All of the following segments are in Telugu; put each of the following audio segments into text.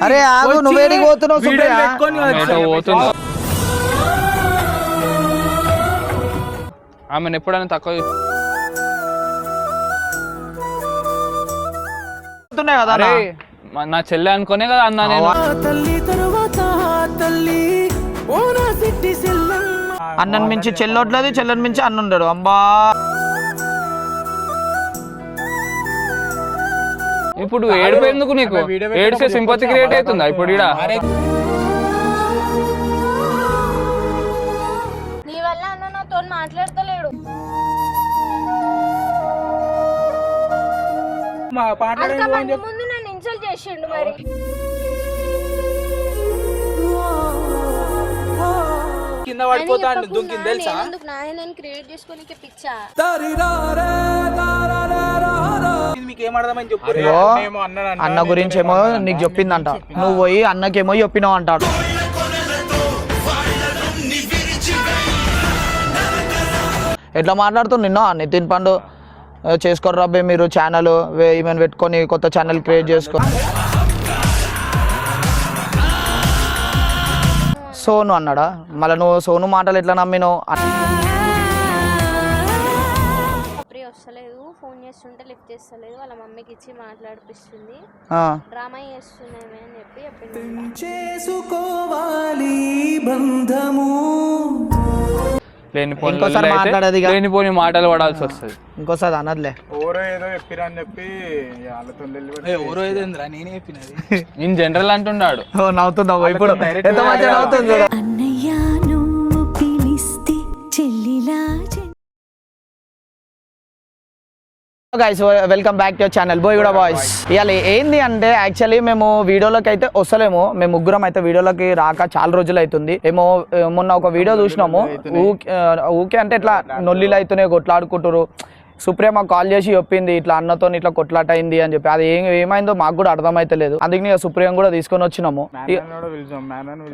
అరే ఆగు, నువ్వేడికి పోతున్నావు సుప్రియ? ఆమెను ఎప్పుడైనా తక్కువ కదా నా చెల్లె అనుకునే కదా అన్నా నేను. అన్నను మించి చెల్లొట్లేదు, చెల్లెని మించి అన్న ఉండడు. అమ్మా ఇప్పుడు ఏడిపోయేందుకు నీకు ఏడిసే సింపతి క్రియేట్ అవుతుందా ఇప్పుడు ఈడ? నీ వల్ల అన్న నాతో మాట్లాడతలేడు. ముందు నన్ను ఇన్సల్ట్ చేసిండు. మరి కింద పడిపోతాడు దుంకింది తెలుసా? నేను క్రియేట్ చేసుకోనికే పిచ్చా. అన్న గురించి ఏమో నీకు చెప్పిందంట, నువ్వు పోయి అన్నకేమో చెప్పినావు అంటాడు. ఎట్లా మాట్లాడుతుంది నిన్న నితిన్ పండు? చేసుకోరు రబ్బే మీరు ఛానల్ ఈమెను పెట్టుకొని కొత్త ఛానల్ క్రియేట్ చేసుకో. సోను అన్నాడా? మళ్ళీ నువ్వు సోను మాటలు ఎట్లా నమ్మినావు? వస్తలేదు, ఫోన్ చేస్తుంటే లిఫ్ట్ చేస్తలేదు, వాళ్ళ మమ్మీకి ఇచ్చి మాట్లాడిపిస్తుంది, డ్రామా చేస్తున్నామే అని చెప్పి లేనిపోని మాటలు పడాల్సి వస్తుంది. ఇంకోసారి అనదులే. నేను జనరల్ అంటున్నాడు. నవ్వుతున్నావు ఇప్పుడు, ఎంత మంచిగా నవ్వుతుంది. Guys welcome back to your channel Boiguda boys. ఇవాళ ఏంది అంటే యాక్చువల్లీ మేము వీడియోలోకి అయితే వస్తలేము. మేము ముగ్గురం అయితే వీడియోలోకి రాక చాలా రోజులు అవుతుంది. ఏమో మొన్న ఒక వీడియో చూసినాము. ఊకే అంటే ఇట్లా నొల్లిలు అవుతున్నాయి, కొట్లాడుకుంటారు. సుప్రియ మాకు కాల్ చేసి చెప్పింది ఇట్లా అన్నతో ఇట్లా కొట్లాట అయింది అని చెప్పి. అది ఏమైందో మాకు కూడా అర్థమైతే లేదు. అందుకని సుప్రియం కూడా తీసుకొని వచ్చినాము.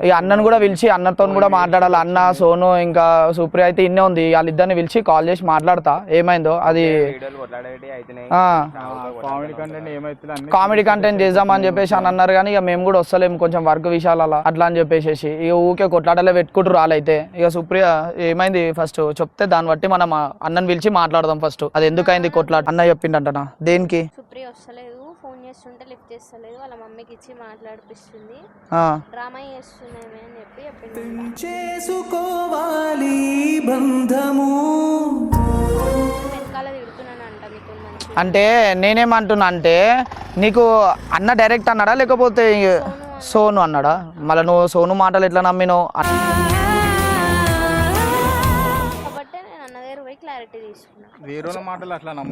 ఈ అన్నను కూడా పిలిచి అన్నతో కూడా మాట్లాడాలి. అన్న సోను ఇంకా సుప్రియ అయితే ఇన్నే ఉంది. వాళ్ళిద్దరిని పిలిచి కాల్ చేసి మాట్లాడతా ఏమైందో. అది కామెడీ కంటెంట్ చేద్దామని చెప్పేసి అని అన్నారు. కానీ ఇక మేము కూడా వస్తలేము, కొంచెం వర్క్ విషయాలు అలా అట్లా అని చెప్పేసి ఇక ఊకే కొట్లాటలే పెట్టుకుంటారు వాళ్ళైతే. ఇక సుప్రియ ఏమైంది ఫస్ట్ చెప్తే దాన్ని బట్టి మనం అన్నను పిలిచి మాట్లాడదాం. ఫస్ట్ అది ఎందుకైంది కొట్లాట అన్న చెప్పిండంటనా? దేనికి? సుప్రియ వస్తలేదు, ఫోన్ చేస్తుంటే లిఫ్ట్ చేస్తలేదు, వాళ్ళ మమ్మీకి ఇచ్చి మాట్లాడిపిస్తుంది, డ్రామా చేస్తున్నామే అని చెప్పి వెనకాల తిడుతున్నానంట మీతో. అంటే నేనేమంటున్నా అంటే నీకు అన్న డైరెక్ట్ అన్నాడా లేకపోతే సోను అన్నాడా? మళ్ళీ నువ్వు సోను మాటలు ఎట్లా నమ్మినావు?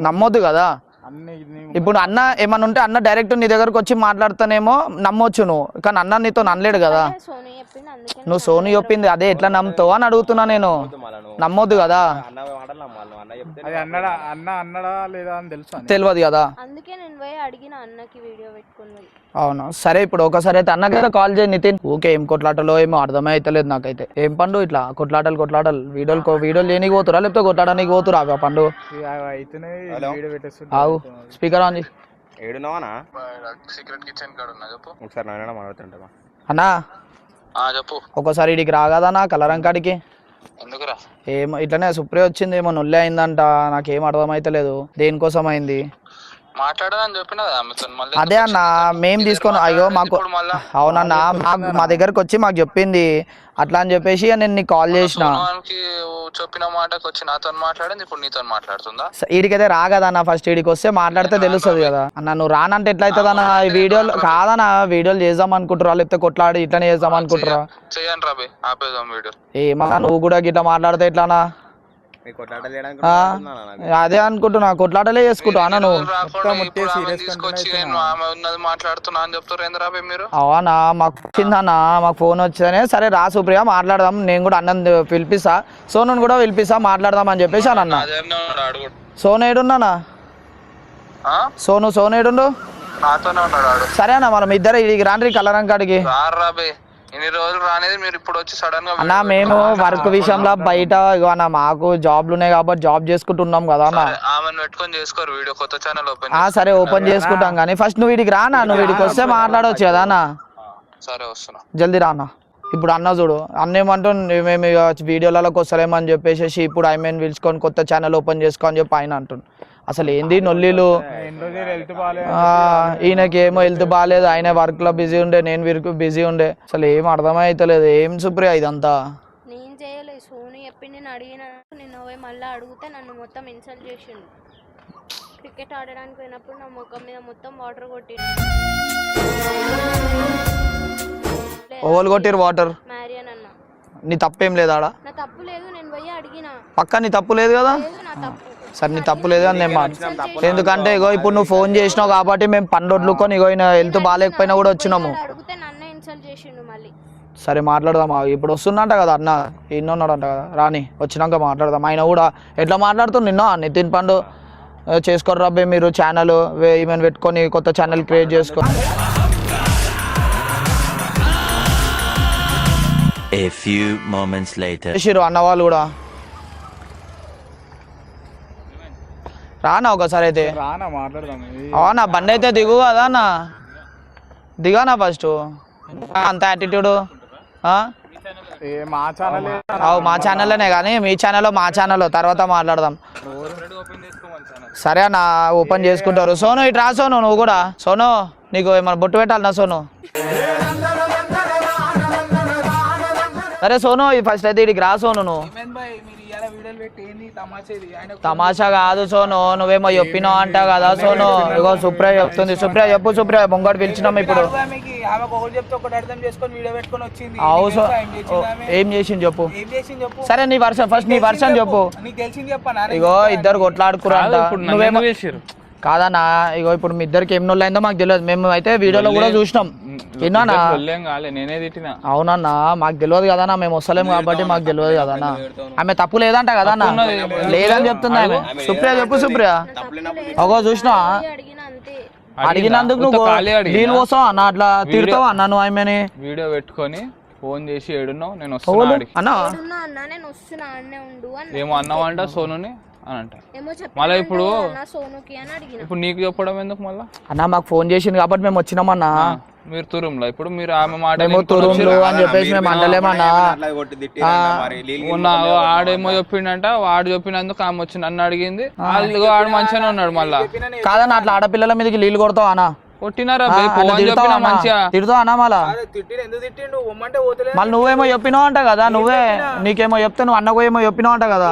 నమ్మొద్దు కదా. ఇప్పుడు అన్న ఏమన్నా ఉంటే అన్న డైరెక్ట్ నీ దగ్గరకు వచ్చి మాట్లాడుతానేమో నమ్మొచ్చు నువ్వు, కానీ అన్న నీతో నమ్మలేడు కదా. నువ్వు సోను చెప్పింది అదే ఎట్లా నమ్ముతావు అని అడుగుతున్నా నేను. నమ్మొద్దు కదా, తెలియదు కదా. అవును సరే, ఇప్పుడు ఒకసారి అయితే అన్నకైతే కాల్ చేయి నితిన్. ఓకే ఏం కొట్లాటలో ఏమో అర్థమే అవుతలేదు నాకైతే. ఏం పండు ఇట్లా కొట్లాటలు వీడియోలు లేనికి పోతురా లేకపోతే కొట్లాడడానికి పోతురా పండు? ఆగు స్పీకర్ ఆన్ చేసి. అన్నా ఒకసారి ఇడికి రాగదనా కలరం కాడికి? ఏమో ఇట్లనే సుప్రియ వచ్చింది, ఏమో నొల్లే అయిందంట. నాకేం అర్థం అయితలేదు దేనికోసం అయింది. అదే అన్న మేము తీసుకొని అయ్యో మాకు అవునన్నా మా దగ్గరకు వచ్చి మాకు చెప్పింది అట్లా అని చెప్పేసి నేను నీకు కాల్ చేసిన. చెప్పిన మాటకు వచ్చి నాతో మాట్లాడింది, ఇప్పుడు నీతో మాట్లాడుతుందా? ఈడికైతే రాగదన్నా, ఫస్ట్ ఈడికి వస్తే మాట్లాడితే తెలుస్తుంది కదా అన్న. నువ్వు రానంటే ఎట్లయితుందన్న? ఈ వీడియోలు కాదన్నా, వీడియోలు చేద్దాం అనుకుంటారా లేకపోతే కొట్లాడి ఇట్లనే చేద్దాం అనుకుంటారా? చేయండి రాబే, ఆపేద్దాం వీడియో. ఏమన్నా నువ్వు కూడా గిట్లా మాట్లాడితే ఎట్లానా? అదే అనుకుంటున్నా, కొట్లాటలే చేసుకుంటా అన్న. నువ్వు అవునా? మాకు వచ్చిందన్న, మాకు ఫోన్ వచ్చిందనే. సరే రా సుప్రియ మాట్లాడదాం, నేను కూడా అన్నం పిలిపిస్తా, సోను కూడా పిలిపిస్తా, మాట్లాడదాం అని చెప్పేసి అని అన్న. సోను ఏడున్నానా? సోను ఏడుండు? సరే అన్న మనం ఇద్దరు ఇడికి రాండ్రి కలరం కాడికి. ఇన్ని రోజులు రానేది మీరు ఇప్పుడు వచ్చి సడన్ గా అన్న మేము వర్క్ విషయంలో బయట ఇగో అన్న మాకు జాబ్లు ఉన్నాయి కాబట్టి జాబ్ చేసుకుంటున్నాం కదా అన్న. ఆమెను పెట్టుకొని చేసుకోరు వీడియో కొత్త ఛానల్ ఓపెన్ సరే ఓపెన్ చేసుకుంటాం కానీ ఫస్ట్ నువ్వు వీడికి రానా, నువ్వు వీడికి వస్తే మాట్లాడవచ్చు కదా అన్న. సరే వస్తున్నా జల్దీ రానా. ఇప్పుడు అన్న చూడు అన్న ఏమంటూ మేము వీడియోలలోకి వస్తలేమని చెప్పేసి ఇప్పుడు ఐమెన్ పిలుచుకొని కొత్త ఛానల్ ఓపెన్ చేసుకో అని చెప్పి ఆయన అంటుండు. అసలు ఏంది నొల్లిలు, ఈయనకేమో హెల్త్ బాగాలేదు, ఆయన వర్క్ లో బిజీ ఉండే, నేను వీరికి బిజీ ఉండే, అసలు ఏం అర్థమైతలేదు. ఏం సుప్రియ ఇదంతా? నేను చేయలేదు, సోను చెప్పి నేను అడిగిన, నేను మళ్ళీ అడిగితే నన్ను మొత్తం ఇన్సల్ట్ చేసిండు. క్రికెట్ ఆడడానికి పోయినప్పుడు నా ముఖం మీద మొత్తం వాటర్ కొట్టిండు. Oval కొట్టిరు water? మ్యారియన్ అన్న. నీ తప్పేం లేదా ఆడ? నా తప్పు లేదు, నేను పోయి అడిగిన. పక్క నీ తప్పు లేదు కదా? నా తప్పు సరే నీ తప్పు లేదు అని నేను ఎందుకంటే ఇగో ఇప్పుడు నువ్వు ఫోన్ చేసినావు కాబట్టి మేము పని వదులుకొని ఇగో ఈయన హెల్త్ బాగాలేకపోయినా కూడా వచ్చినాము. అడిగితే నన్ను ఇన్సల్ట్ చేసిండు మళ్ళీ. సరే మాట్లాడదాం, ఇప్పుడు వస్తుందంట కదా అన్న, ఉన్నాడంట కదా, రాని వచ్చినాక మాట్లాడదాం. ఆయన కూడా ఎట్లా మాట్లాడుతుంది నిన్న, నితిన్ పండు చేసుకోరు రబ్బే మీరు ఛానల్ ఈమెను పెట్టుకొని కొత్త ఛానల్ క్రియేట్ చేసుకో. A few moments later. చేసిరు అన్న వాళ్ళు కూడా. రానా ఒకసారి అయితే అవునా, బండి అయితే దిగు కదా అన్న, దిగానా ఫస్ట్. అంత యాటిట్యూడ్ మా ఛానల్లోనే కానీ మీ ఛానల్లో మా ఛానల్లో తర్వాత మాట్లాడదాం. సరే అన్న ఓపెన్ చేసుకుంటారు. సోను ఇటు రా సోను, నువ్వు కూడా. సోను నీకు ఏమన్నా బొట్టు పెట్టాలన్నా సోను? సరే సోను ఫస్ట్ అయితే ఇడికి రా సోను. నువ్వు తమాషా కాదు సోను, నువ్వేమో చెప్పినావు అంట కదా సోను. ఇగో సుప్రియ చెప్తుంది. సుప్రియ చెప్పు. సుప్రియ బొంగడు పిలిచినాం ఇప్పుడు. అవు సో ఏం చేసింది చెప్పు. సరే నీ వర్షన్ ఫస్ట్, నీ వర్షన్ చెప్పు. ఇగో ఇద్దరు కొట్లాడుకురా అంట, నువ్వేమో కాదన్నా. ఇగో ఇప్పుడు మీ ఇద్దరికి ఏం నొల్లైందో మాకు తెలియదు, మేము అయితే వీడియోలో కూడా చూసినాం. విన్నానా? అవునన్నా మాకు తెలియదు కదన్నా, మేము వస్తలేము కాబట్టి మాకు తెలియదు కదన్నా. ఆమె తప్పు లేదంట కదన్నా? లేదని చెప్తుంది ఆమె. సుప్రియ చెప్పు. సుప్రియ ఒక చూసినా అడిగినందుకు నువ్వు నీళ్ళు పోసావు అన్న, అట్లా తిడతావు అన్న నువ్వు ఆమెని. వీడియో పెట్టుకొని ఫోన్ చేసి ఏడున్నావు, నేను వస్తున్నా ఏమో అన్నావంట సోనుని అని అంట. మళ్ళీ ఇప్పుడు నీకు చెప్పడం ఎందుకు మళ్ళా? అన్న మాకు ఫోన్ చేసింది కాబట్టి మేము వచ్చినామన్నా. మీరు తురుంలో ఇప్పుడు మీరు ఆమె మాట అని చెప్పేసి మేము అంటలేమన్నా. ఆడేమో చెప్పిండంట, వాడు చెప్పినందుకు ఆమె వచ్చి నన్ను అడిగింది. ఆడు మంచిగానే ఉన్నాడు. మళ్ళా కాదన్న అట్లా ఆడపిల్లల మీదకి నీళ్ళు కొడతావు అన్న? కొట్టినారా మంచిగా తిడతావు అన్న? మళ్ళీ మళ్ళీ నువ్వేమో చెప్పినావు అంట కదా, నువ్వే నీకేమో చెప్తే నువ్వు అన్నకు ఏమో చెప్పినావు అంట కదా.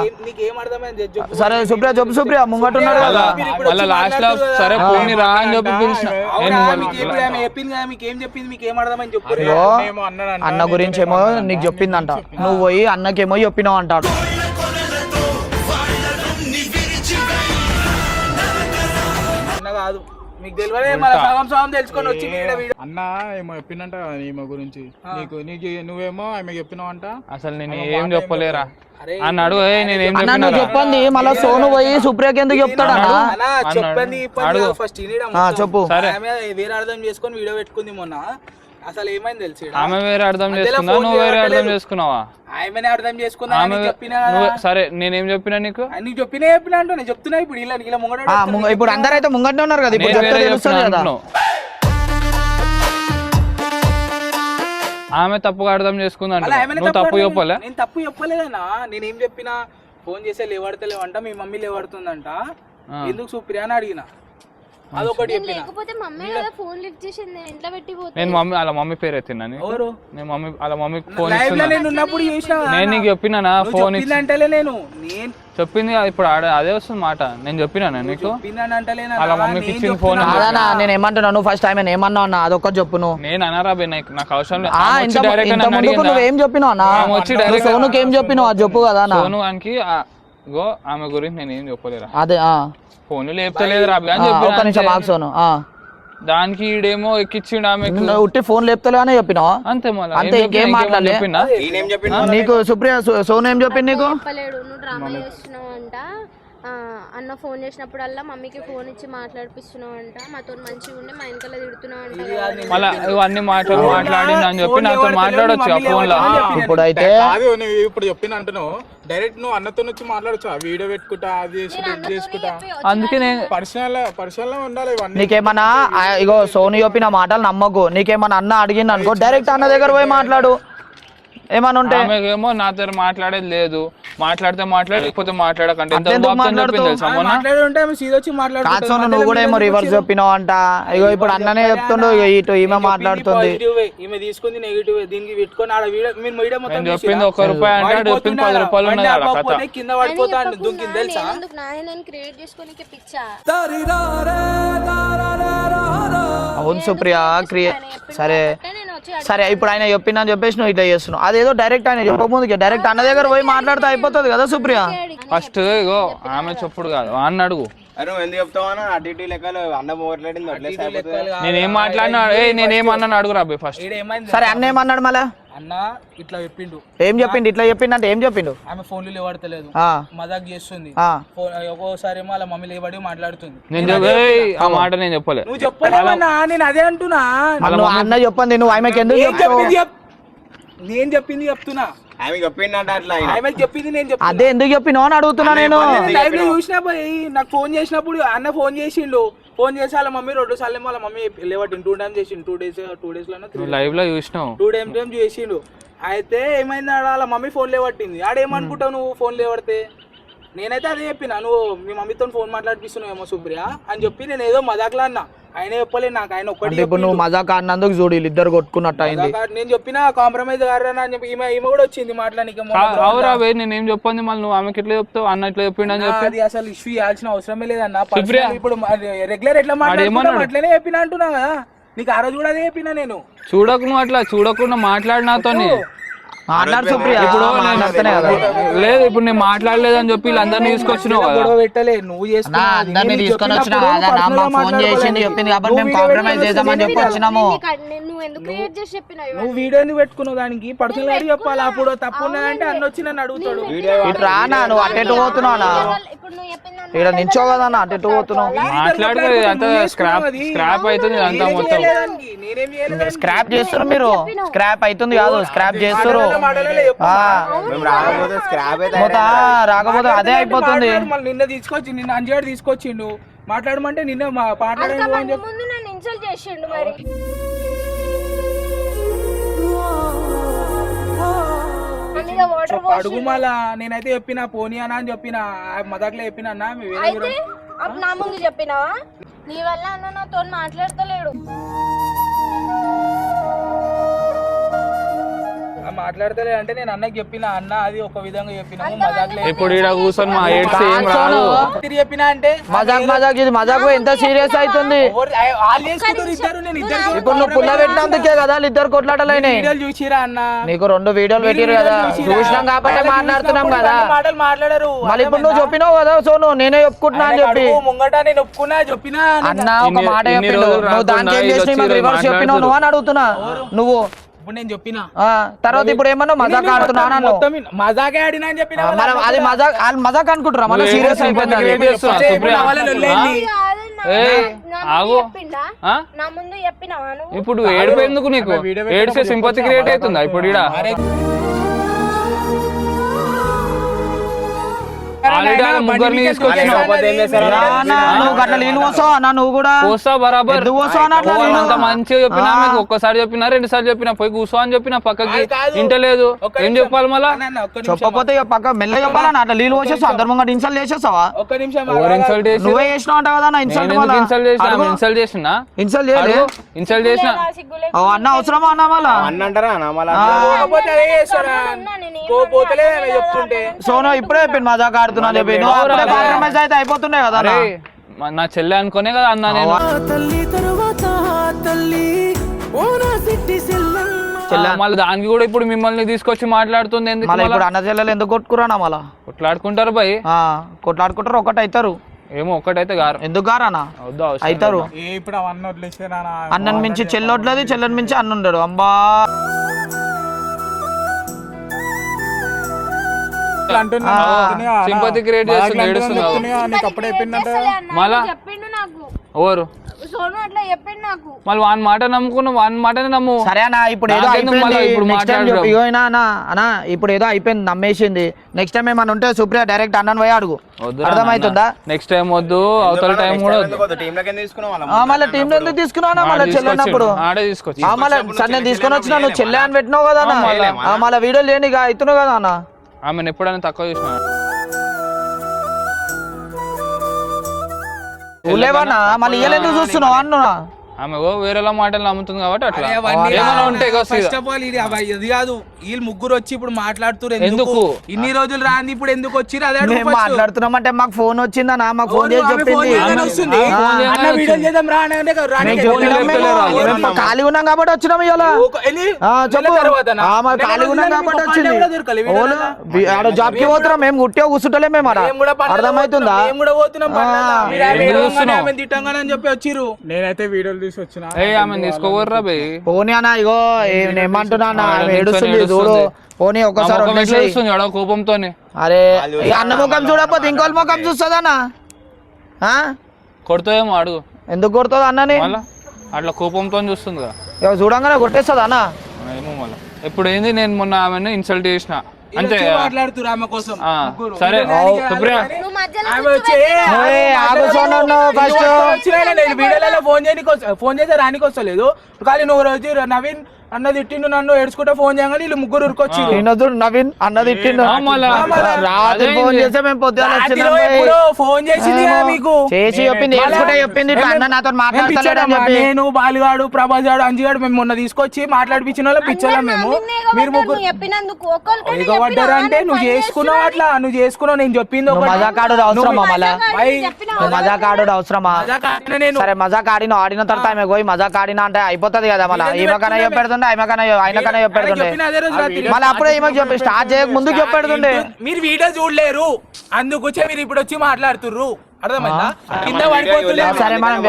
సరే సుప్రియ చెప్పు. సుప్రియ ముంగట్టున్నాడు కదా. మళ్ళీ లాస్ట్ లో సరే పోనీ రా అని చెప్పి పిలిచిన. అన్న గురించి ఏమో నీకు చెప్పిందంట, నువ్వు పోయి అన్నకేమో చెప్పినావు అంటాడు. అన్న ఏమో చెప్పిందంట ఈమె గురించి నీకు, నువ్వేమో ఆమె చెప్పినావు అంట. అసలు నేను ఏం చెప్పలేరా అని అడుగు. నువ్వు చెప్పండి మళ్ళీ సోను పోయి సుప్రియకి ఎందుకు చెప్తాడు చెప్పు. వేరే అర్థం చేసుకొని వీడియో పెట్టుకుంది మొన్న. అసలు ఏమైంది తెలిసి ఆమె వేరే అర్థం చేసుకున్నా, నువ్వు వేరే అర్థం చేసుకున్నావా? ఆమెనే అర్థం చేసుకున్నా. సరే నేనేం చెప్పినా నీకు? నీకు చెప్పినా అంటూ నేను చెప్తున్నా. ఇప్పుడు ఇలా ముంగట ఇప్పుడు అందరైతే ముంగట్నే ఉన్నారు కదా, ఇప్పుడు తెలుస్తుంది కదా. ఆమె తప్పుగా అర్థం చేసుకుందంట, నువ్వు తప్పు చెప్పలే? నేను తప్పు చెప్పలేదన్నా. నేనేం చెప్పినా ఫోన్ చేస్తే లేవడతలేవంట, మీ మమ్మీ లేవడుతుందంట, ఎందుకు సుప్రియ అని అడిగిన. అదొకటి చెప్పిన. నేను మమ్మీ అలా మమ్మీ పేరు ఎత్తినా? నేను మమ్మీ అలా మమ్మీకి ఫోన్ ఇస్తున్నా. నేను నీకు చెప్పినా ఫోన్ అంటలే, నేను చెప్పింది ఇప్పుడు అదే వస్తుంది మాట. నేను చెప్పినా నీకు అలా మమ్మీకి ఇచ్చిన ఫోన్? నేను ఏమంటున్నాను ఫస్ట్ టైం ఏమన్నా అన్న అదొక్కటి చెప్పు. నువ్వు నేను అన్నారా నాకు అవసరం లేదు. నువ్వేం చెప్పినావు అన్న? సోనుకి ఏం చెప్పినావు అది చెప్పు కదా. సోను అని ఆమె గురించి నేను ఏం చెప్పలేరా? అదే ఫోన్ లేపుతలేదు రాబి అని చెప్పి సోను దానికి ఈడేమో ఎక్కిచ్చిండు ఆమె ఉట్టి ఫోన్ లేపుతలే అని చెప్పినావు అంతే. మళ్ళీ అంతే, ఇంకేం మాట్లాడలే నీకు? సుప్రియ సోను ఏం చెప్పింది నీకు? అన్న ఫోన్ చేసినప్పుడల్లా మమ్మీకి ఫోన్ ఇచ్చి మాట్లాడిపిస్తున్నావు అంట, మాతో మంచిగా ఉండి మా వెనకాల తిడుతున్నావు అంట. మళ్ళీ ఇవన్నీ మాట్లాడింది అని చెప్పి నాతో మాట్లాడొచ్చు ఆ ఫోన్ లో. ఇప్పుడైతే కాదు నువ్వు ఇప్పుడు చెప్పిన అంటున్నావు డైరెక్ట్ నువ్వు అన్నతో వచ్చి మాట్లాడచ్చు, ఆ వీడియో పెట్టుకుంటా అది చేసుకుంటా. అందుకే నేను పర్సనల్ ఉండాలి ఇవన్నీ. నీకేమన్నా ఇగో సోను చెప్పిన మాటలు నమ్మకు. నీకేమన్నా అన్న అడిగింది అనుకో డైరెక్ట్ అన్న దగ్గర పోయి మాట్లాడు. ఏమన్నా ఉంటే ఆమెకేమో నా దగ్గర మాట్లాడేది లేదు, మాట్లాడితే మాట్లాడకపోతే మాట్లాడకంటే ఎంత అంతెందుకు బాబుతో మాట్లాడుతావు? చెప్పింది తెలుసా మొన్న? మాట్లాడుంటే ఆమె సీదొచ్చి కాదు సోను, నువ్వు కూడా ఏమో రివర్స్ చెప్పినావు అంట. ఇగో ఇప్పుడు అన్ననే చెప్తుండు, ఇటు ఈమె మాట్లాడుతుంది. ఈమె తీసుకుంది నెగిటివ్, దీనికి పెట్టుకొని ఆడ వీడియో మీరు వీడియో మొత్తం నేను చెప్పింది ₹1 అంటే ఆడు చెప్పింది ₹10 ఉన్నది ఆడ కథ. కింద పడిపోతా దుంకింది తెలుసా. నేను క్రియేట్ చేసుకోనికే పిచ్చా. అవును సుప్రియ సరే సరే ఇప్పుడు ఆయన చెప్పిందని చెప్పేసి నువ్వు ఇట్లా చేస్తున్నావు. అదేదో డైరెక్ట్ ఆయన చెప్పకముందుకే డైరెక్ట్ అన్న దగ్గర పోయి మాట్లాడితే అయిపోతుంది కదా సుప్రియ. ఫస్ట్ ఇగో ఆమె చెప్పుడు కాదు అన్న అడుగు. ఎందుకు చెప్తావా అటు ఇటు లెక్కలు అన్న మాట్లాడింది నేనేం మాట్లాడినా నేనేమన్నాను అడుగు రాబోయ్ ఫస్ట్. సరే అన్న ఏమన్నాడు మళ్ళా? అన్న ఇట్లా చెప్పిండు. ఏం చెప్పిండు? ఇట్లా చెప్పిండు అంటే ఏం చెప్పిండు? ఆమె ఫోన్లు లేవడతలేదు, మజాక్ చేస్తుంది. ఒక్కోసారి ఏమో వాళ్ళ మమ్మీ లేవడి మాట్లాడుతుంది. ఆ మాట నేను చెప్పలే. నువ్వు చెప్పలేమన్నా, నేను అదే అంటున్నా. అన్న చెప్పండి, నువ్వు ఆమెకి ఎందుకు చెప్తావు? నేను చెప్పింది చెప్తున్నా, ఆమె చెప్పిండంట అట్లా ఆమె చెప్పింది నేను చెప్తున్నా. అదే ఎందుకు చెప్పినావు అని అడుగుతున్నా నేను. లైవ్ లో చూసినా పోయి నాకు ఫోన్ చేసినప్పుడు అన్న ఫోన్ చేసిండు. ఫోన్ చేసి వాళ్ళ మమ్మీ 2 సార్లు వాళ్ళ మమ్మీ లేవట్టు 2 టైమ్స్ చేసిండు. 2 days లోనే లైవ్ లో చూసినావు 2 టైమ్స్ చేసిండు. అయితే ఏమైంది వాళ్ళ మమ్మీ ఫోన్ లేవట్టింది. ఆడేమనుకుంటావు నువ్వు ఫోన్ లేవడితే? నేనైతే అదే చెప్పిన, నువ్వు మీ మమ్మీతో ఫోన్ మాట్లాడిపిస్తున్నావు ఏమో సుప్రియ అని చెప్పి నేను ఏదో మజాక్లా అన్నా. ఆయన చెప్పలే నాకు, ఆయన ఒక్కటి. ఇప్పుడు నువ్వు మజాక్ అన్నందుకు చూడు వీళ్ళిద్దరు కొట్టుకున్నట్టు అయింది. నేను చెప్పిన కాంప్రమైజ్ గారని అని చెప్పి ఈమె కూడా వచ్చింది మాట్లాడానికి. అవురా నేనేం చెప్పండి మళ్ళీ నువ్వు ఆమెకి ఎట్లా చెప్తావు? అన్న ఇట్లా చెప్పిండు అని చెప్పి అది అసలు ఇష్యూ ఇవ్వాల్సిన అవసరమే లేదన్న. ఇప్పుడు రెగ్యులర్ ఎట్లా మాట్లాడుతున్నావు అట్లనే చెప్పిన అంటున్నా కదా. నీకు ఆ రోజు కూడా అదే చెప్పినా నేను. చూడకు నువ్వు అట్లా చూడకుండా మాట్లాడినాతో మాట్లాడు సుప్రియ. ఇప్పుడు లేదు ఇప్పుడు నేను మాట్లాడలేదు అని చెప్పి వీళ్ళందరినీ తీసుకొచ్చినావు కదా. పెట్టలే నువ్వు అందరినీ తీసుకొని వచ్చినా ఫోన్ చేసింది చెప్పింది కాబట్టి మేము కాంప్రమైజ్ చేద్దామని చెప్పి వచ్చినాము. నువ్వు ఎందుకు క్రియేట్ చేసి చెప్పినావు? నువ్వు వీడియో ఎందుకు పెట్టుకున్నావు? దానికి పర్సనల్ గా చెప్పాలి. అప్పుడు తప్పు ఉన్నదంటే అన్న వచ్చి నన్ను అడుగుతాడు. ఇటు రానా, నువ్వు అటు పోతున్నావు. ఇప్పుడు నువ్వు చెప్పింది ఇక్కడ నించో కదా అటు పోతున్నావు. మాట్లాడితే అంత స్క్రాప్ అవుతుంది అంతా మొత్తం. నేనేం చేయలేదు. స్క్రాప్ చేస్తారు మీరు. స్క్రాప్ అవుతుంది కాదు, స్క్రాప్ చేస్తారు. రాకపోతే అదే అయిపోతుంది. నిన్న తీసుకొచ్చి నిన్న అంజాడు తీసుకొచ్చిండు మాట్లాడమంటే నిన్న మాట్లాడాను అని చెప్పి ముందు నన్ను ఇన్సల్ట్ చేసిండు. మరి అడుగు మళ్ళా. నేనైతే చెప్పిన పోనీ అన్న అని చెప్పిన, మదక్లో చెప్పిన అన్న నా ముందు చెప్పినావా? నీ వల్ల అన్న నాతో మాట్లాడతలేడు. మాట్లాడతలే అంటే నేను అన్నకి చెప్పిన, అన్న అది ఒక విధంగా చెప్పినాము మజాక్. ఇప్పుడు ఇక్కడ కూర్చొని మా ఏడ్స్ ఏం రాదు. తిరిగి చెప్పినా అంటే మజాక్ ఇది మజాక్ ఎంత సీరియస్ అవుతుంది. ఇప్పుడు నువ్వు పుల్ల పెట్టినందుకే కదా ఇద్దరు కొట్లాటలైనాయి. చూసిరా అన్న, నీకు 2 వీడియోలు పెట్టిరు కదా, చూసినాం కాబట్టి మాట్లాడుతున్నాం కదా. మాటలు మాట్లాడరు. మళ్ళీ ఇప్పుడు నువ్వు చెప్పినావు కదా సోను నేనే ఒప్పుకుంటున్నా అని చెప్పి. ముంగట నేను ఒప్పుకున్నా చెప్పినా అన్న ఒక మాట చెప్పిండు, నువ్వు దానికి ఏం చేసి రివర్స్ చెప్పినావు నువ్వు అని అడుగుతున్నా. నువ్వు ఇప్పుడు నేను చెప్పిన తర్వాత ఇప్పుడు ఏమన్నా మజాక్ ఆడుతున్నా మజాకే ఆడినా అని చెప్పిన. అది మజాక్ మజాక్ అనుకుంటారా మళ్ళీ సీరియస్ అయిపోయింది. నా ముందు చెప్పినావా? ఇప్పుడు ఏడుపు ఎందుకు నీకు? ఏడ్సే సింపతి క్రియేట్ అవుతుందా ఇప్పుడు ఈడ? ముగ్గురిని నువ్వు కూడా బరాబర్ అంత మంచిగా చెప్పినా మీకు ఒక్కసారి చెప్పినా 2 సార్లు చెప్పినా పోయి కూర్చో అని చెప్పినా పక్కకి ఇంటలేదు. ఏం చెప్పాలి మళ్ళా? చెప్పకపోతే పక్క మెల్ల చెప్పాలని అట్లా నీళ్ళు వచ్చేస్తావు అందరి ముంగట ఇన్సల్ట్ చేసేస్తావా? ఇన్సల్ట్ చేసి నువ్వే చేసినావు అంట కదా ఇన్సల్ట్ చేసినా ఇన్సల్ట్ చేయలే ఇన్సల్ట్ చేసిన అన్న అవసరమా అన్న మళ్ళా అన్న అంటారా చెప్తుంటే. సోను ఇప్పుడే చెప్పింది మజాక్ ఆడుతున్నా చెప్పి. నువ్వు అప్పుడే కాంప్రమైజ్ అయితే అయిపోతుండే కదా. నా చెల్లె అనుకునే కదా అన్నా నేను. మళ్ళీ దానికి కూడా ఇప్పుడు మిమ్మల్ని తీసుకొచ్చి మాట్లాడుతుంది ఎందుకు? మళ్ళీ ఇప్పుడు అన్న చెల్లెలు ఎందుకు కొట్టుకురానా? మళ్ళా కొట్లాడుకుంటారు భయ్, కొట్లాడుకుంటారు ఒకటి అవుతారు. ఏమో ఒక్కటైతే గారు ఎందుకు గారానా అవుతారు. ఇప్పుడు అవన్నీ వదిలేస్తే అన్నని మించి చెల్లొట్లేదు, చెల్లెని మించి అన్న ఉండడు. అంబా ఇట్లా అంటున్నా, చెప్తున్నాయా అన్న? సింపతి క్రియేట్ బాగా చేస్తుంది, ఇట్లా ఏడుస్తున్నావు. చెప్తున్నాయా? నీకు అప్పుడే చెప్పిందంట మళ్ళా చెప్పిండు నాకు ఎవరు సోను అట్లా చెప్పిండు నాకు. మళ్ళీ వాని మాట నమ్ముకున్నావు, వాని మాటనే నమ్ము. సరే అన్న ఇప్పుడు ఏదో నాకెందుకు మళ్ళా అయిపోయింది ఇప్పుడు నెక్స్ట్ టైం మాట్లాడడం? ఇగో అన్నా ఇప్పుడు ఏదో అయిపోయింది నమ్మేసింది నెక్స్ట్ టైం ఏమన్నా ఉంటే సుప్రియ డైరెక్ట్ అన్నను పోయి అడుగు అర్థమవుతుందా నెక్స్ట్ టైం వద్దు, అవతల టైం కూడా వద్దు. టీమ్ లోకి తీసుకున్నావు మళ్ళీ టీం లో ఎందుకు తీసుకున్నావు మళ్ళీ చెల్లెనప్పుడు ఆడే తీసుకొచ్చి మళ్ళీ సరే నేను తీసుకొని వచ్చినా నువ్వు చెల్లె అని పెట్టినావు కదా అన్న మళ్ళీ వీడియో లేని ఇక అవుతున్నావు కదా అన్న ఆమెను ఎప్పుడైనా తక్కువ చూసిన లేవన్నా మళ్ళీ ఇయ్యలేదు చూస్తున్నావు అన్నా ఆమె వేరేలా మాటలు నమ్ముతుంది కాబట్టి అట్లా ఏమైనా ఉంటే ఇగో సీదా. ఫస్ట్ ఆఫ్ ఆల్ ఇది అది కాదు, వీళ్ళు ముగ్గురు వచ్చి ఇప్పుడు మాట్లాడుతున్నారు ఎందుకు? ఇన్ని రోజులు రాంది ఇప్పుడు ఎందుకు వచ్చిర్రు అదే మేము మాట్లాడుతున్నామంటే మాకు ఫోన్ వచ్చిందన్నా మాకు ఫోన్ చేసి చెప్పింది మేము ఖాళీ ఉన్నాం కాబట్టి వచ్చినాం ఇవాళ చెప్పు మరి ఖాళీ ఉన్నాం కాబట్టి వచ్చింది ఆడ జాబ్ కి పోతున్నాం మేము గుట్టే కూర్చుంటలే మేము ఆడ అర్థమవుతుందా తిట్టంగానని చెప్పి వచ్చిర్రు. నేనైతే వీడియోలు తీసి వచ్చిన ఆమెను తీసుకోవర్రా బై. పోనీ అన్న ఇగో నేను ఏమంటున్నా అన్న ఆమె ఏడుస్తుంది చూడు పోనీ ఒక్కసారి వదిలేసేయ్. కోపంతో అరే ఈ అన్న ముఖం చూడకపోతే ఇంకోళ్ళ ముఖం చూస్తుందన్నా కొడుతుందేమో అడుగు, ఎందుకు కొడుతుంది అన్నని మళ్ళా అట్లా కోపంతో చూస్తుంది కదా. ఇక చూడంగానే కొట్టేస్తుంది అన్న ఏమో మళ్ళా ఇప్పుడు ఏంది, నేను మొన్న ఆమెను ఇన్సల్ట్ చేసిన అంతే. మాట్లాడుతున్నారు ఆమె కోసం. సరే సుప్రియ నువ్వు మధ్యలో ఆమె వచ్చి నేను వీడియోలలో ఫోన్ చేస్తే రానికి వస్తలేదు కానీ నువ్వు రోజు నవీన్ అన్న తిట్టిండు నన్ను ఏడ్చుకుంటే ఫోన్ చేయగానే వీళ్ళు ముగ్గురు ఉరికొచ్చి నవీన్ అన్నది ఇట్టిండు రాత్రి ఫోన్ చేస్తే మేము పొద్దున ఫోన్ చేసింది కదా మీకు చేసి చెప్పింది ఏడ్చుకుంటే చెప్పింది ఇట్లా అన్న నాతో మాట్లాడతాడని చెప్పి నేను బాలుగాడు ప్రభాస్ గాడు అంజిగాడు మేము మొన్న తీసుకొచ్చి మాట్లాడిపించిన వాళ్ళ పిచ్చోళ్ళం మేము. మీరు ముగ్గురు చెప్పినందుకు ఒకరికి ఎగబడ్డారు అంటే నువ్వు చేసుకున్నావు అట్లా నువ్వు చేసుకున్నావు నేను చెప్పింది ఒకటి. మజాకాడు అవసరమా మళ్ళా మజాకాడు అవసరమా నేను సరే మజాక్ ఆడిన తర్వాత ఆమె పోయి మజాక్ ఆడినా అంటే అయిపోతుంది కదా మళ్ళీ ఈమెకన్నా చెప్పెడుతుండే ఆయనకన్నా చెప్పెడుతుండే చెప్పిన అదే రోజు రాత్రి. మళ్ళీ అప్పుడే ఈమెకు చెప్పి స్టార్ట్ చేయక ముందుకు చెప్పెడుతుండే మీరు వీడియో చూడలేరు అందుకు మీరు ఇప్పుడు వచ్చి మాట్లాడుతుర్రు అర్థమైందా? కింద పడిపోతుండే సరే మనం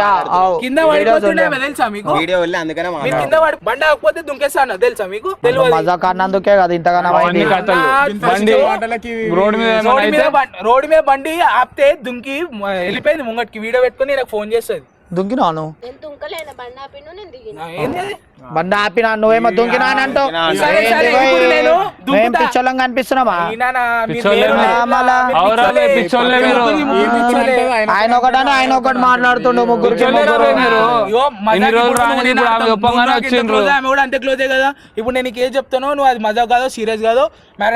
కింద పడిపోతుండే తెలుసా మీకు? వీడియో వెళ్ళి అందుకనే మీరు కింద పడి బండి ఆకపోతే దుంకేస్తాను తెలుసా మీకు? తెలియదు. మజాక్ ఆడినందుకే కదా ఇంతగానో అన్ని కథలు. బండి రోడ్డు మీద ఏమైనా అయితే రోడ్డు మీద బండి ఆపితే దుంకి వెళ్ళిపోయింది ముంగటికి వీడియో పెట్టుకుని నాకు ఫోన్ చేస్తుంది. దుంకినాను నేను తుంకలేను బండి ఆపిను నేను దిగిన ఏంది? బండి ఆపినా నువ్వేమో దుంకినా అని అంటావు సరే, సరే, ఇప్పుడు నేను మేము దుంకుతా. పిచ్చోళ్ళం కనిపిస్తున్నామా ఈయననా? మీరు పిచ్చోళ్ళే వేరు మీరు. మళ్ళా మీరు అవురా పిచ్చోళ్ళే. బే, పిచ్చోళ్ళే మీరు. మీరు పిచ్చోళ్ళే. ఆయన ఒకటని ఆయన ఒకటి మాట్లాడుతుండు ముగ్గురికి పిచ్చోళ్ళేరా ముగ్గురు. బే మీరు? ఇగో, మజాక్ ఇన్ని రోజులు ఇప్పుడు రాని నువ్వు ఇప్పుడు ఆమె నేను ఒప్పంగానే నువ్వు నాకు ఇంత వచ్చిండ్రు. close, ఆమె కూడా అంతే క్లోజే కదా. ఇప్పుడు నేను నీకు ఏం చెప్తానో నువ్వు అది మజాక్ కాదో సీరియస్ కాదో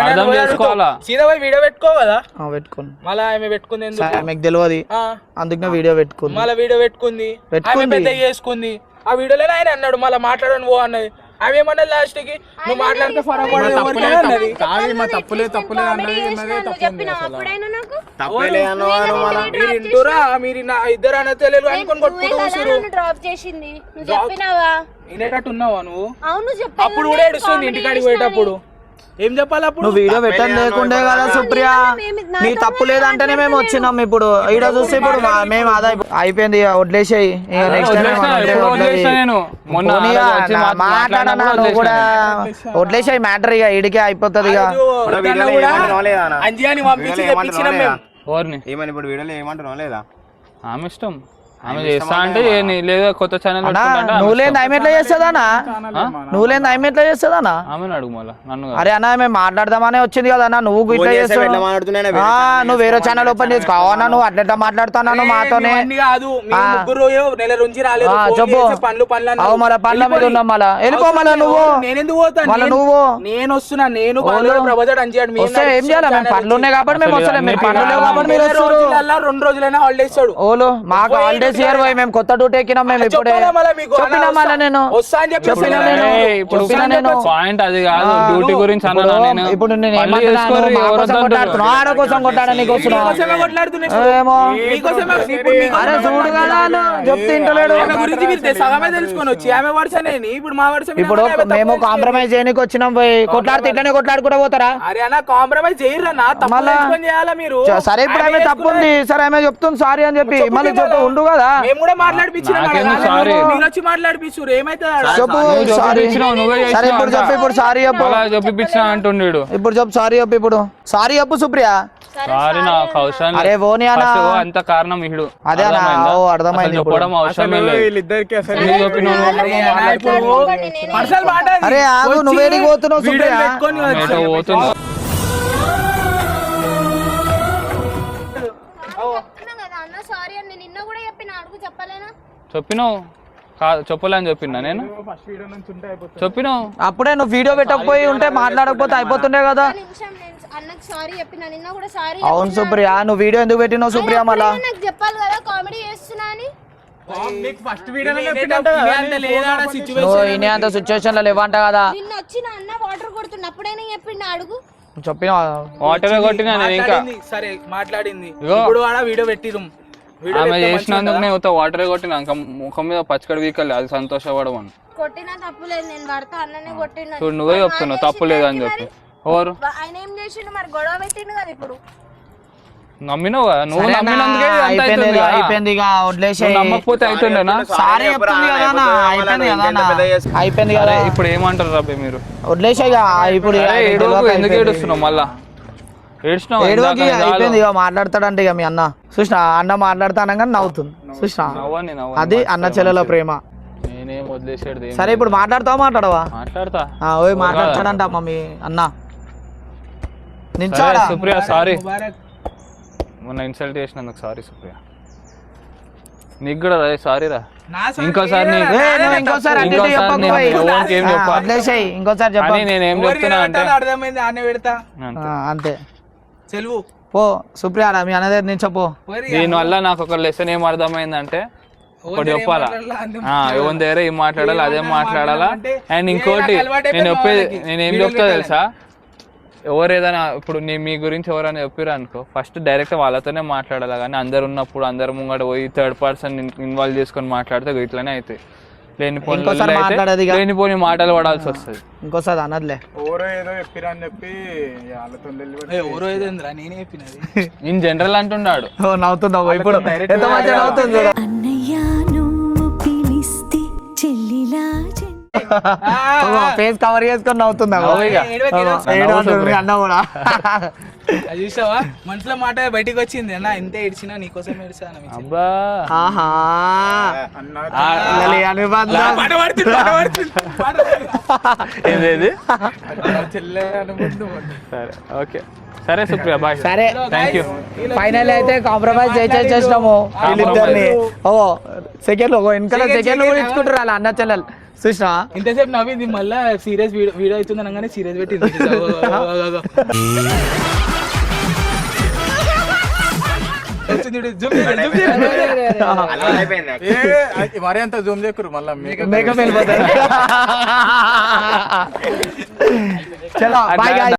అర్థం చేసుకోవాలా? సీదా పోయి వీడియో పెట్టుకో కదా. పెట్టుకోండి మళ్ళా ఆమె పెట్టుకుంది ఎందుకు? ఆమెకు తెలియదు ఆ, అందుకనే వీడియో పెట్టుకుంది మళ్ళా వీడియో పెట్టుకుంది ఆమె పెట్టుకుంది. పెద్ద చేసుకుంది ఆ వీడియోలో ఆయన అన్నాడు మళ్ళీ మాట్లాడను పో అన్నది. ఆమె ఏమన్నది లాస్ట్ కి నువ్వు మాట్లాడితే ఫరక్ పడదు ఎవరికైనా అన్నది. కాదు మా తప్పులే అన్నది నువ్వు చెప్పినావు అప్పుడైనా నాకు తప్పేలే అన్నవారు మళ్ళా మీరు ఇంటురా మీరు నా ఇద్దరు అన్నది తెలియదు అనుకొని కొట్టుకుంటూ కూర్చురు. డ్రాప్ చేసింది నువ్వు చెప్పినావా? వినేటట్టు ఉన్నావా నువ్వు? అవును చెప్పాను. అప్పుడు కూడా ఏడుస్తుంది ఇంటికాడికి పోయేటప్పుడు. ఏం చెప్పాలి అప్పుడు? నువ్వు వీడియో పెట్టని లేకుండే కదా సుప్రియ నీ తప్పు లేదంటేనే మేము వచ్చినాం ఇప్పుడు ఈడ చూస్తే ఇప్పుడు మేము అదే అయిపోయింది ఇక వదిలేసాయి ఇక నెక్స్ట్ వదిలేసిన నేను మొన్న వచ్చి మాట్లాడనా నువ్వు కూడా వదిలేసాయి మ్యాటర్ ఇక ఈడికే అయిపోతుంది ఇక వీడియోలో ఏమంటున్నావు లేదా అన్న? అంజియాని పంపించి తెప్పించినాం మేము. ఎవరిని ఏమని ఇప్పుడు వీడియోలో ఏమంటున్నావు లేదా? ఆమె ఇష్టం, ఆమె చేస్తా అంటే లేదా కొత్త ఛానల్ నువ్వు లేని ఆమె ఎట్లా చేస్తుందనా నువ్వు లేని ఆమె ఎట్లా చేస్తుందనా ఆమెను అడుగు మళ్ళా నన్ను కాదు. అరే అన్న మేము మాట్లాడదామనే వచ్చింది కదా అన్న నువ్వు ఇట్లా ఫోన్ చేస్తే చేస్తావు ఎట్లా మాట్లాడుతున్నాయో వేరే నువ్వు వేరే ఛానల్ ఓపెన్ చేసుకో అవునా నువ్వు అట్లా మాట్లాడుతున్నాను మాతోనే ఇవన్నీ కాదు మీరు ముగ్గురు నెల నుంచి రాలేదు ఫోన్ చెప్పు చేస్తే పనులు అన్నారు. అవు మళ్ళీ పనుల మీద ఉన్నాం మళ్ళా వెళ్ళిపో మళ్ళా నువ్వు నేనెందుకు పోతాను? మళ్ళా నువ్వు నేను వస్తున్నా నేను ప్రభాజాడు అంజియాడు వస్తే ఏం చేయాలి మేము పనులు ఉన్నాయి కాబట్టి మేము వస్తలేం మీరు పనులు లేవు కాబట్టి మీరు వస్తారు 2 రోజులైనా హాలిడేస్ ఇస్తాడు. ఓలు మాకు హాలిడేస్ ఇయర్ పోయి మేము కొత్త డ్యూటీ ఎక్కినాం మేము ఇప్పుడే చెప్పాలా మళ్ళా మీకు? చెప్పినా మళ్ళా నేను వస్తా అని చెప్పి చెప్పినా వస్తా నేను ఏయ్, ఇప్పుడు చెప్పినా నేను పాయింట్ అది కాదు, డ్యూటీ గురించి అన్నా నేను. ఇప్పుడు నేను పనులు ఏమంటున్నాను చేసుకోర్రి, మా ఎవరు కోసం వద్దంటారు? కొట్లాడుతున్నావు ఆడ కోసం కొట్టాడా నీకు వస్తున్నావు మీకోసమే కొట్లాడుతున్నా. ఏమో మీకోసమే ఇప్పుడు అరే చూడు కదా అన్న, చెప్తే ఇంటలేడు ఆమె గురించి మీరు సగమే తెలుసుకొని వచ్చి ఆమె వర్షనే ఇప్పుడు మా వర్షం ఇప్పుడు మేము కాంప్రమైజ్ చేయడానికి వచ్చినాం పోయి కొట్లాడితే ఇట్లనే కొట్లాడుకుంటూ పోతారా అరే అన్న కాంప్రమైజ్ చేయరా నా తప్పు మళ్ళా తెలుసుకొని చేయాలా మీరు? సరే ఇప్పుడు ఆమె తప్పు ఉంది సరే ఆమె చెప్తుంది సారీ అని చెప్పి మళ్ళీ చెప్పు ఉండు కదా కదా మేము కూడా మాట్లాడిపించినాం నాకేందుకు sorry? మీరు వచ్చి మాట్లాడిపించురు ఏమైతే చెప్పు నువ్వు సారీ చెప్పిచ్చినావు, నువ్వే సరే చేసినావు ఇప్పుడు చెప్పు ఇప్పుడు సారీ చెప్పు అలా చెప్పిపించిన అంటుండీడు. ఇప్పుడు చెప్పు సారీ చెప్పు ఇప్పుడు సారీ చెప్పు సుప్రియ సారీ నాకు అవసరం అరే ఓని అన్న లేదు. అంత కారణం ఇడు అదే అన్న, ఓ అర్థమైంది ఇప్పుడు. చెప్పడం అవసరం లేదు. వీళ్ళిద్దరికి అసలు ఎందుకు చెప్పినావు? పర్సనల్ మాట అది. అరే ఆగు వచ్చి నువ్వేడికి పోతున్నావు వీడియోలు సుప్రియ పెట్టుకొని వచ్చి. ఎటో పోతున్నావు. చెప్తున్నా కదా అన్న సారీ అని నిన్న కూడా చెప్పిన అడుగు చెప్పలేనా చెప్పినావు కాదు చెప్పలే అని చెప్పినా నేను ఫస్ట్ వీడియో నుంచి ఉంటే అయిపోతుంది. చెప్పినావు. అప్పుడే నువ్వు వీడియో పెట్టకపోయి ఉంటే మాట్లాడకపోతే అయిపోతుండే కదా నిమిషం నేను అన్నకు సారీ చెప్పిన నిన్న కూడా సారీ అవును సుప్రియ నువ్వు వీడియో ఎందుకు పెట్టినావు సుప్రియ మళ్ళా నాకు చెప్పాలి కదా కామెడీ చేస్తున్నా అని నీకు ఫస్ట్ వీడియో అంత లేదా నువ్వు సిచ్యువేషన్ ఇనే అంత సిచ్యువేషన్ లో లేవంట కదా నిన్న వచ్చిన అన్న వాటర్ కొడుతున్న అప్పుడైనా చెప్పిండు అడుగు చెప్పిన వాటర్ కొట్టినా నేను ఇంకా సరే మాట్లాడింది ఇగో. ఇప్పుడు ఆడ వీడియో పెట్టిరు ఆమె చేసినందుకు నేను వాటరే కొట్టినా ఇంకా ముఖం మీద పచ్చకడి వీకలే అది సంతోషపడమని. కొట్టినా తప్పు లేదు నేను భర్త అన్ననే కొట్టిన చూడు నువ్వే చెప్తున్నావు తప్పు లేదని చెప్పి. ఎవరు ఆయన ఏం చేసిండు మరి గొడవ పెట్టిండు కదా ఇప్పుడు నమ్మినావు కదా నువ్వు సరేనా, నమ్మినందుకే అంత అయిపోయింది అవుతుంది ఇక, కదా. అయిపోయింది ఇక వదిలేసి నువ్వు నమ్మకపోతే అవుతుండేనా? సారీ చెప్తుంది కదా అన్న, అయిపోయింది కదా అన్న, అయిపోయింది కదా అరే ఇప్పుడు ఏమంటారు రాబే మీరు? వదిలేసి ఇక ఇప్పుడు ఇక అరే అయిపోయింది, ఏడవకు, ఎందుకు అయిపోయింది. ఏడుస్తున్నావు మళ్ళా? ఏడ్చినావు ఏడవకి ఇందాక, అయిపోయింది చాలు. ఇక మాట్లాడతాడంటే ఇక మీ అన్న చూసిన అన్న మాట్లాడతానగా నవ్వుతుంది చూసిన నవ్వని నవ్వని, అది అన్న చెల్లెల ప్రేమ. నేనేం వదిలేసేది ఏం సరే ఇప్పుడు మాట్లాడతావా మాట్లాడవా మాట్లాడతా. ఓయ్ మాట్లాడతాడంట అమ్మ మీ అన్న సరే నించోడా సుప్రియ సారీ, మొన్న ఇన్సల్ట్ చేసినందుకు సారీ సుప్రియ. నీకు కూడా సారీ రా. ఇంకోసారి ఏయ్, నువ్వు ఇంకోసారి అటు ఇటు చెప్పకు పోయ్. ఎవరికి ఏం చెప్పా వదిలేసేయ్ ఇంకోసారి చెప్ప అని నేనేం చెప్తున్నా అంటే అర్థమైంది ఆనే పెడతా అంతే. అంతే సెలవు పో సుప్రియ నేను అనేది నించపో దీని వల్ల నాకు ఒక లెసన్ ఏం అర్థమైందంటే ఒకటి చెప్పాలా, ఎవరి దగ్గర ఏం మాట్లాడాలి అదే మాట్లాడాలా. అండ్ ఇంకోటి నేను చెప్పేది నేనేం చెప్తా తెలుసా, ఎవరు ఏదైనా ఇప్పుడు మీ గురించి ఎవరైనా చెప్పారు అనుకో ఫస్ట్ డైరెక్ట్ వాళ్ళతోనే మాట్లాడాలి. కానీ అందరు ఉన్నప్పుడు అందరు ముంగట పోయి థర్డ్ పర్సన్ ఇన్వాల్వ్ చేసుకొని మాట్లాడితే ఇట్లనే అవుతాయి. ఇంకోసారి మాట్లాడేది ఇక. లేనిపోని మాటలు పడాల్సి వస్తుంది. ఇంకోసారి అనదులే ఎవరో ఏదో చెప్పిరా అని చెప్పి వాళ్ళతో ఎవరో ఏదేంద్రా నేనే చెప్పినది ఇన్ జనరల్ అంటున్నాడు. నవ్వుతున్నావు ఇప్పుడు ఎంత మంచిగా నవ్వుతుంది చూడు. ఫేస్ కవర్ చేసుకొని నవ్వుతున్నావు నవ్వు ఇక. ఏడు అంటుంది మీ అన్న కూడా అది చూసావా మనసులో మాట బయటికి వచ్చింది అన్న ఎంత ఏడ్చినా నీకోసం ఏడ్చా అబ్బా ఆహా అన్న పిల్లలి అనుబంధం ఏదేది చెల్లె అనుకుంటూ సరే ఓకే సరే సుప్రియ బాయ్. సరే థ్యాంక్ యూ. ఫైనల్ అయితే కాంప్రమైజ్ చేసేసినాము వీళ్ళిద్దరిని. ఓ సెకండ్లు వెనకాల సెకండ్లు కూడా ఇచ్చుకుంటారు అలా అన్న చెల్లెలు చూసినా. ఇంతసేపు నవ్వింది మళ్ళా సీరియస్ వీడియో అవుతుంది అనగానే సీరియస్ పెట్టింది మరి అంత జూమ్ చేయకురు మళ్ళీ మేకప్ వెళ్ళిపోతారు. చలో బాయ్.